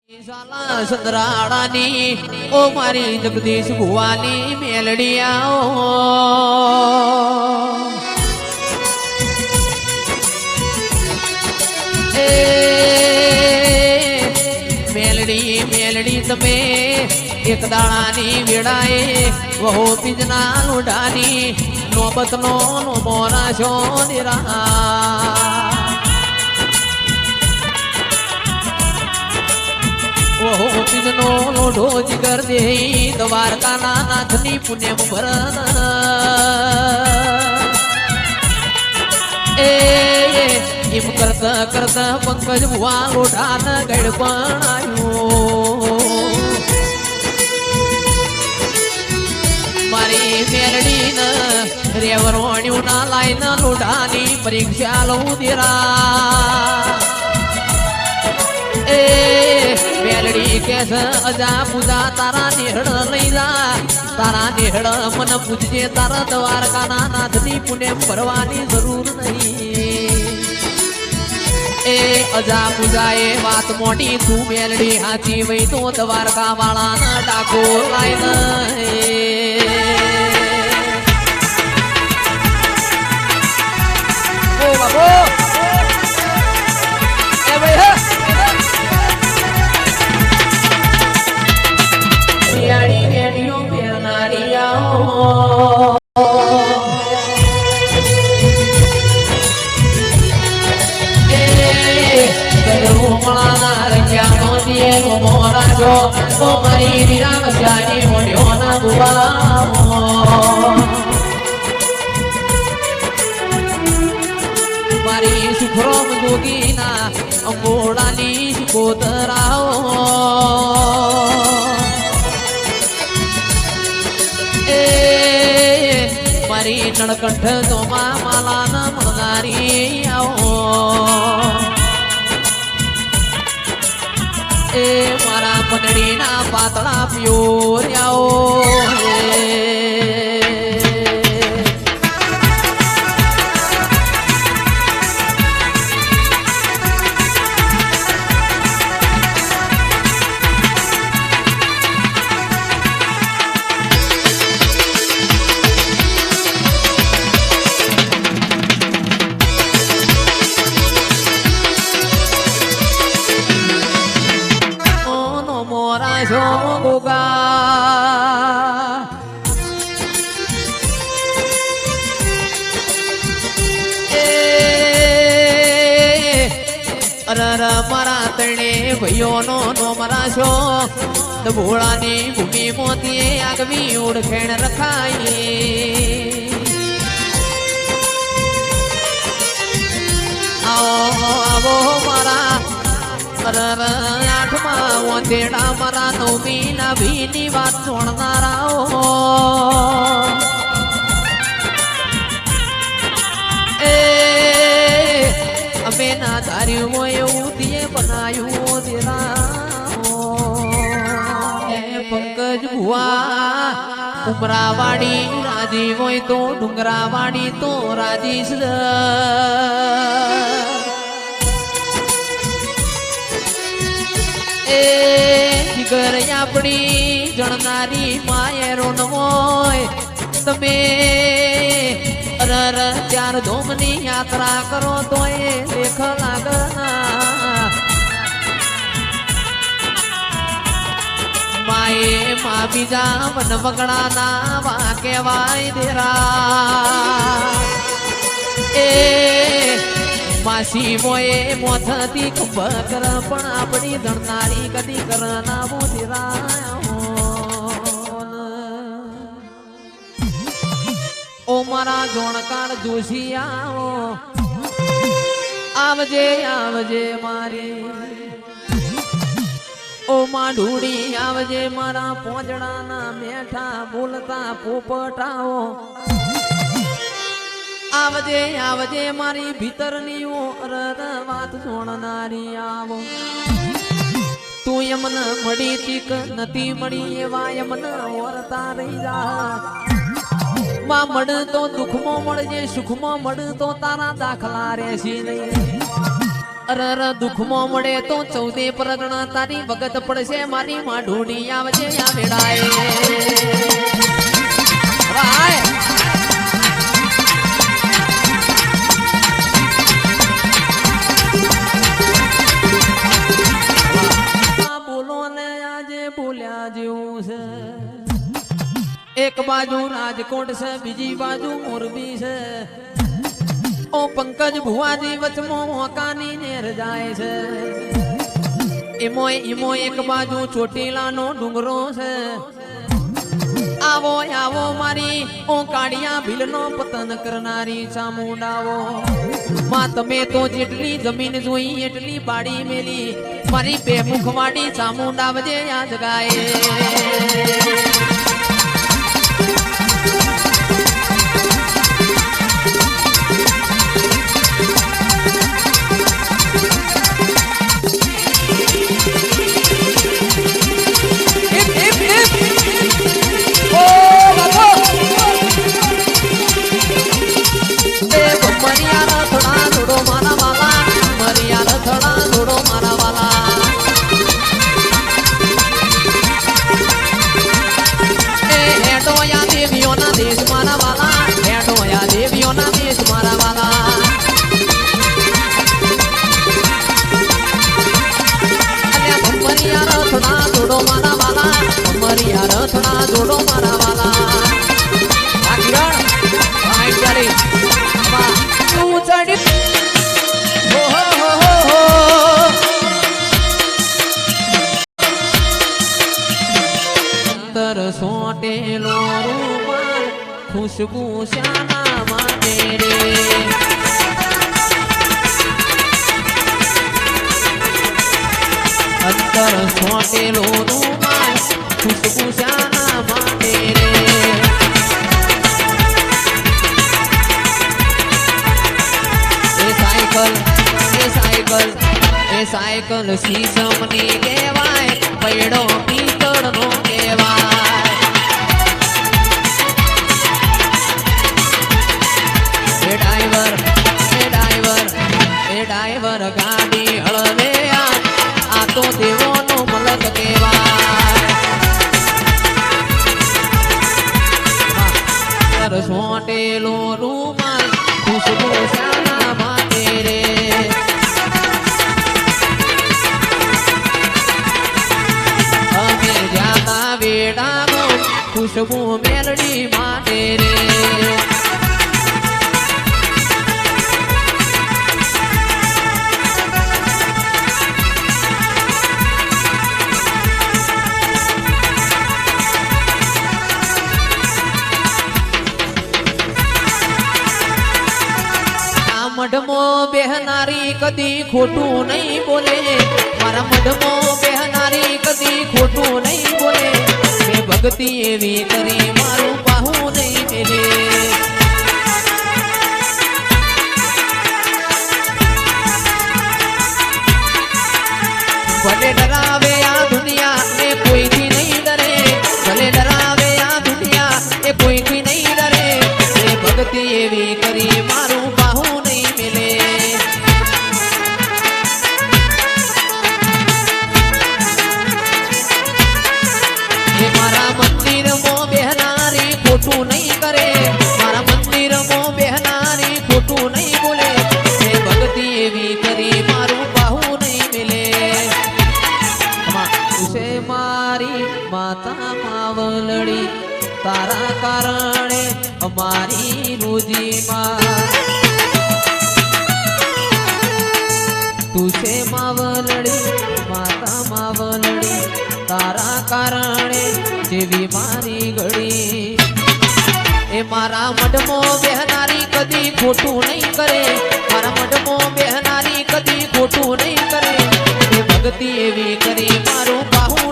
સંદરાળાની ઓ મારી જગદીશ ભુવાની મેલડિયાઓ એ મેલડી મેલડી તમે એક દાણાની વેળાએ વહુ પીજના લોઢાની નોબતનો નો મોરા છો નિરા ઓહો પીજનો લોઢો જીગર દે દ્વારકાના નાથની પુણ્યમ ભરન એ એમ કરતા કરતા પંકજ ભુવા લોઢાન ગળ પણ આવ્યો મારી મેરડીન રેવરોણ્યું ના લાઈન લોઢાની પરીક્ષા લઉં દેરા એ મેલડી કે અજા પૂજા તારા નિહળ લઈ જા તારા નિહળ મન પૂજજે તારા દ્વારકાના નાથની પુણ્ય ભરવાની જરૂર નહીં એ અજા પૂજા એ વાત મોટી તું મેલડી હાચી વઈ તો દ્વારકા વાળાના ડાકો લાઈ ઓ બાબો એ ભાઈ યાડી રેડિયો પેરનારિયાઓ એ ગરુમળાના રંગ્યાનો દિયેલો મોરાજો ઓ મારી વિરામ શ્યાની મોઢ્યોના ગુવાઓ મારી સુખરોમ જોગીના અંગોળાની શિકોતરાઓ મારી નળકંઠ જોમા માલાના મળનારી આવો એ મારા પંડળીના પાતળા પ્યોર્યાઓ મારા તણે ભાઈઓનો નો મરાશો ભોળાની ભૂમિ મોતીએ આગવી ઓળખેણ રખાઈ આવો આવો મારા આઠમા ઓંધેડા મારા નવમી ના ભીની વાત છોડનારાઓ અમે ના ધાર્યું હોય એવું તે બનાયું દેરા પંકજ ભુવા ઉમરાવાડી રાજી હોય તો ડુંગરાવાડી તો રાજી એ જીગર આપણી જણનારી માયરો ન હોય તમે ચાર ધોમની યાત્રા કરો તો એ લેખ લાગના માએ મા બીજા વન વગડાના વા કેવાય દેરા એ માસી મોએ મોથતી ખંભ કર પણ આપણી ધણનારી કદી કરના મોદીરા ઓ મારા જોણકાર જોશી આવો આવજે આવજે મારી ઓ માં ઢૂડી આવજે મારા પોજડાના મેઠા બોલતા પોપટાઓ આવજે આવજે મારી ભીતરની વાત જોણનારી આવો તું યમન મળી તીક નથી મળી એવા યમન ઓરતા રહી જા માં મળ તો દુઃખમાં મળજે સુખમાં મળ તો તારા દાખલા રહેશે નહીં અરર દુઃખમાં મળે તો 14 પરગણા તારી વગત પડશે મારી માઢોડી આવજે આ વેળાએ ભાઈ બોલો ને આજે બોલ્યા જેવું છે એક બાજુ રાજકોટ છે બીજી બાજુ મોરબી છે ઓ પંકજ ભુવાજી વચમાં મોકાની નેર જાય છે એમો એક બાજુ ચોટીલાનો ડુંગરો છે આવો આવો મારી ઓ કાળિયા ભીલનો પતન કરનારી ચામુંડાવો માં તમે તો જેટલી જમીન જોઈ એટલી બાડી મેલી મારી બે મુખવાડી ચામુંડા વજે આ જગાએ સોટેલો રૂમાલ ખુશબુ શાના માટે રે અંતર સોટેલો રૂમાલ ખુશબુ શાના માટે રે એ સાયકલ શીશમની કહેવાય પૈડો પિત્તળનો કહેવાય એ ડ્રાઈવર ગાડી હળવે આ તો દેવોનો મલક કહેવાય સોટેલો રૂમાલ ખુશબુ શાના માટે રે અમે જાતા વેડાનો ખુશબુ મેલડી માટે રે મઢમો બેહનારી કદી ખોટું નહીં બોલે મારા મઢમો બેહનારી કદી ખોટું નહીં બોલે મેં ભક્તિ એવી કરી મારું પાહું નહીં મેલે ભલે ડરાવે આ દુનિયા એ કોઈથી નહીં ડરે ભલે ડરાવે આ દુનિયા એ કોઈથી નહીં ડરે મેં ભક્તિ એવી કરી મારું પાહું ખોટું નહીં કરે મારા મંદિરમાં બેહનારી ખોટું નહીં બોલે એ ભક્તિ એવી કરી મારું બાહુ નહીં મિલે તુસે મારી માતા માવલડી તારા કારણે અમારી રોજીમાં તુસે માવલડી માતા માવલડી તારા કારણે જેવી મારી ઘડી એ મારા મઢમો બેહનારી કદી ખોટું નહીં કરે મારા મઢમો બેહનારી કદી ખોટું નહીં કરે એ ભક્તિ એવી કરી મારું બાહુ